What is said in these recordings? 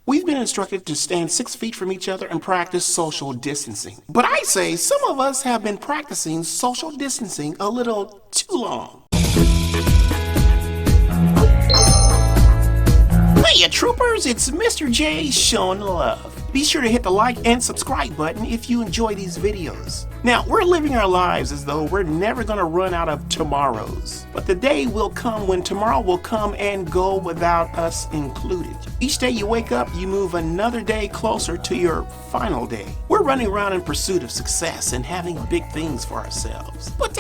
We've been instructed to stand 6 feet from each other and practice social distancing. But I say some of us have been practicing social distancing a little too long. Hey, troopers, it's Mr. J showing love. Be sure to hit the like and subscribe button if you enjoy these videos. Now, we're living our lives as though we're never going to run out of tomorrows. But the day will come when tomorrow will come and go without us included. Each day you wake up, you move another day closer to your final day. We're running around in pursuit of success and having big things for ourselves. But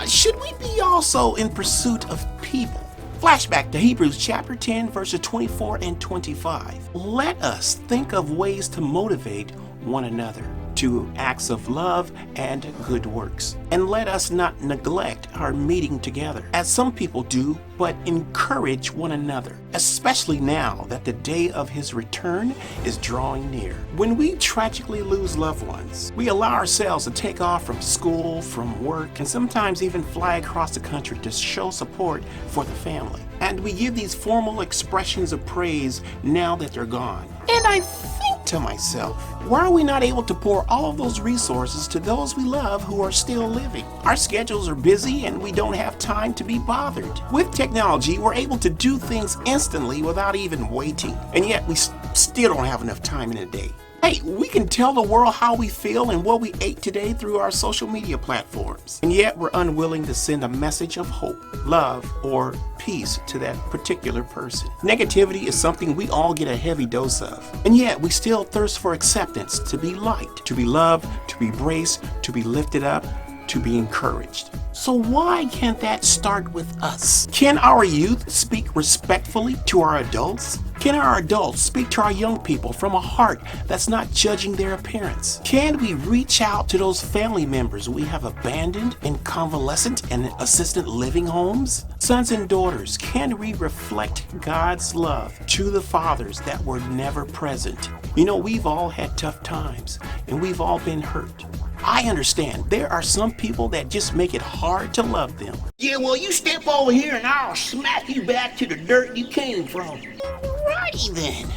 should we be also in pursuit of people? Flashback to Hebrews chapter 10, verses 24 and 25. Let us think of ways to motivate one another to acts of love and good works. And let us not neglect our meeting together, as some people do, but encourage one another, especially now that the day of his return is drawing near. When we tragically lose loved ones, we allow ourselves to take off from school, from work, and sometimes even fly across the country to show support for the family. And we give these formal expressions of praise now that they're gone. And I think to myself, why are we not able to pour all of those resources to those we love who are still living? Our schedules are busy and we don't have time to be bothered. With technology, we're able to do things instantly without even waiting. And yet we still don't have enough time in a day. Hey, we can tell the world how we feel and what we ate today through our social media platforms. And yet we're unwilling to send a message of hope, love, or peace to that particular person. Negativity is something we all get a heavy dose of. And yet we still thirst for acceptance, to be liked, to be loved, to be embraced, to be lifted up, to be encouraged. So why can't that start with us? Can our youth speak respectfully to our adults? Can our adults speak to our young people from a heart that's not judging their appearance? Can we reach out to those family members we have abandoned in convalescent and assisted living homes? Sons and daughters, can we reflect God's love to the fathers that were never present? You know, we've all had tough times and we've all been hurt. I understand there are some people that just make it hard to love them. Yeah, well, you step over here and I'll smack you back to the dirt you came from. Righty then.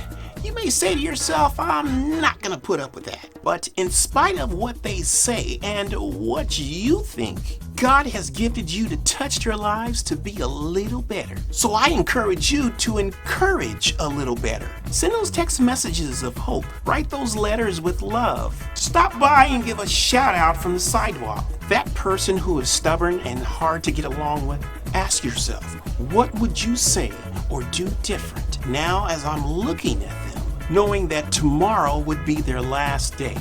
You may say to yourself, I'm not going to put up with that. But in spite of what they say and what you think, God has gifted you to touch their lives to be a little better. So I encourage you to encourage a little better. Send those text messages of hope. Write those letters with love. Stop by and give a shout out from the sidewalk. That person who is stubborn and hard to get along with, ask yourself, what would you say or do different now as I'm looking at them, knowing that tomorrow would be their last day?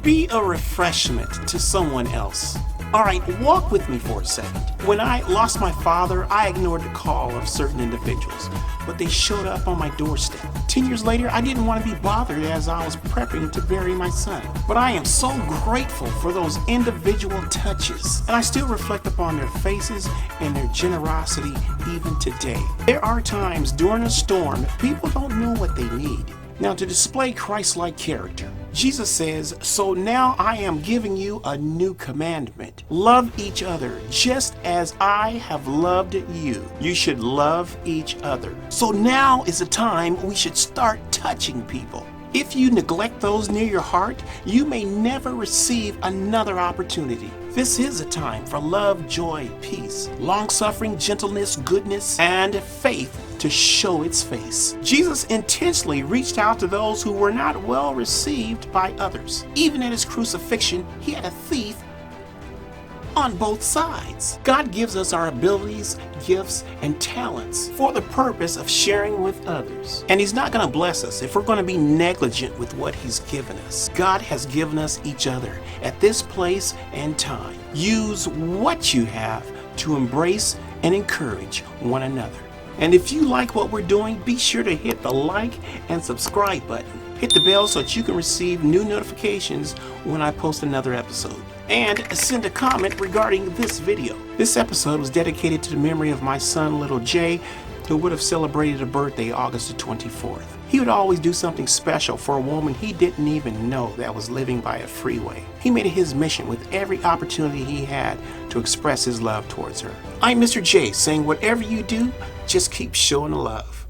Be a refreshment to someone else. All right, walk with me for a second. When I lost my father, I ignored the call of certain individuals, but they showed up on my doorstep. 10 years later, I didn't want to be bothered as I was prepping to bury my son. But I am so grateful for those individual touches, and I still reflect upon their faces and their generosity even today. There are times during a storm, people don't know what they need. Now, to display Christ-like character, Jesus says, so now I am giving you a new commandment. Love each other just as I have loved you. You should love each other. So now is the time we should start touching people. If you neglect those near your heart, you may never receive another opportunity. This is a time for love, joy, peace, long-suffering, gentleness, goodness, and faith to show its face. Jesus intentionally reached out to those who were not well received by others. Even at his crucifixion, he had a thief on both sides. God gives us our abilities, gifts, and talents for the purpose of sharing with others. And he's not going to bless us if we're going to be negligent with what he's given us. God has given us each other at this place and time. Use what you have to embrace and encourage one another. And if you like what we're doing, be sure to hit the like and subscribe button. Hit the bell so that you can receive new notifications when I post another episode. And send a comment regarding this video. This episode was dedicated to the memory of my son, little Jay, who would have celebrated a birthday August the 24th. He would always do something special for a woman he didn't even know that was living by a freeway. He made it his mission with every opportunity he had to express his love towards her. I'm Mr. J, saying whatever you do, just keep showing the love.